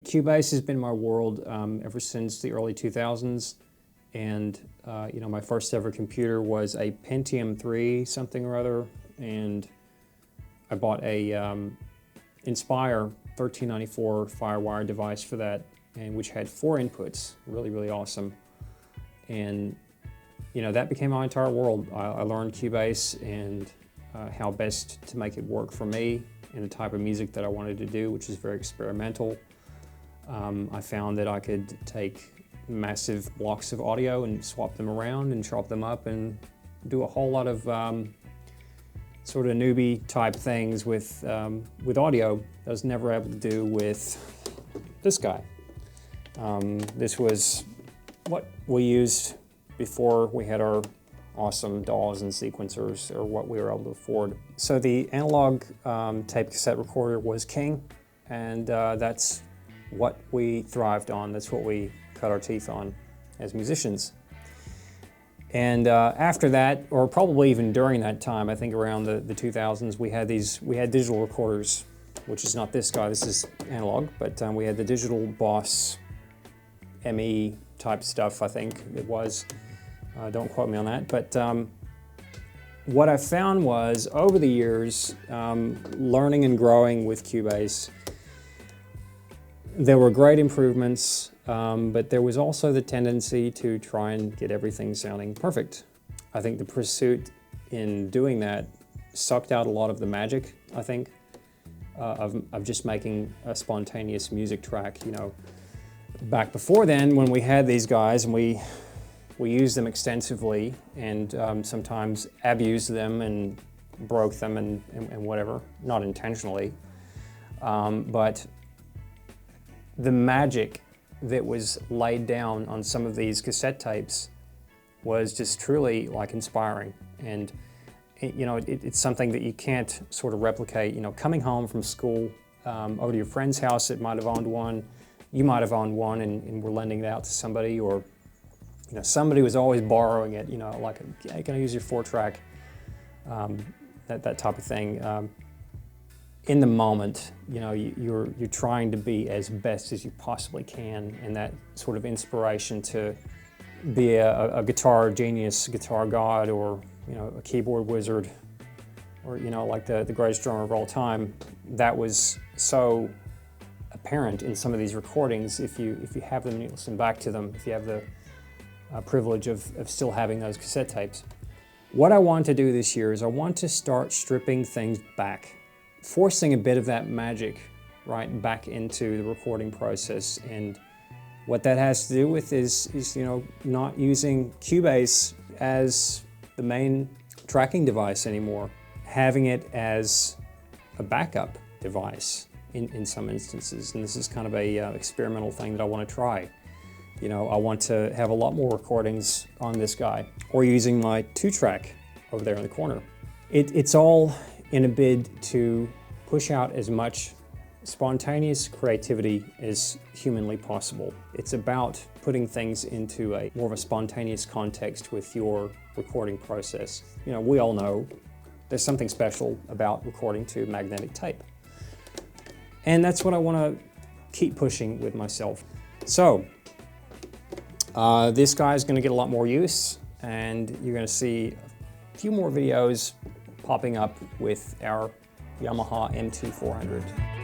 Cubase has been my world ever since the early 2000s, and you know, my first ever computer was a Pentium 3 something or other, and I bought a Inspire 1394 FireWire device for that, and which had 4 inputs, really awesome. And you know, that became my entire world. I learned Cubase and how best to make it work for me and the type of music that I wanted to do, which is very experimental. I found that I could take massive blocks of audio and swap them around and chop them up and do a whole lot of sort of newbie type things with audio that I was never able to do with this guy. This was what we used before we had our awesome DAWs and sequencers, or what we were able to afford. So the analog tape cassette recorder was king, and that's what we thrived on. That's what we cut our teeth on as musicians. And after that, or probably even during that time, I think around the 2000s, we had digital recorders, which is not this guy, this is analog, but we had the digital Boss ME type stuff, I think it was. Don't quote me on that, but what I found was, over the years, learning and growing with Cubase, there were great improvements, but there was also the tendency to try and get everything sounding perfect. I think the pursuit in doing that sucked out a lot of the magic, I think, of just making a spontaneous music track. You know, back before then, when we had these guys and we used them extensively, and sometimes abused them and broke them and whatever, not intentionally, but the magic that was laid down on some of these cassette tapes was just truly like inspiring. And you know, it's something that you can't sort of replicate. You know, coming home from school, over to your friend's house that might have owned one, you might have owned one and were lending it out to somebody, or you know, somebody was always borrowing it, you know, like, hey, can I use your 4-track, that type of thing. In the moment, you know, you're trying to be as best as you possibly can, and that sort of inspiration to be a guitar genius, guitar god, or you know, a keyboard wizard, or you know, like the greatest drummer of all time, that was so apparent in some of these recordings. If you have them and you listen back to them, if you have the privilege of still having those cassette tapes. What I want to do this year is I want to start stripping things back, forcing a bit of that magic right back into the recording process. And what that has to do with is you know, not using Cubase as the main tracking device anymore, having it as a backup device in some instances. And this is kind of a experimental thing that I want to try. You know, I want to have a lot more recordings on this guy, or using my 2-track over there in the corner. It's all in a bid to push out as much spontaneous creativity as humanly possible. It's about putting things into a more of a spontaneous context with your recording process. You know, we all know there's something special about recording to magnetic tape. And that's what I want to keep pushing with myself. So, this guy is going to get a lot more use, and you're going to see a few more videos popping up with our Yamaha MT400.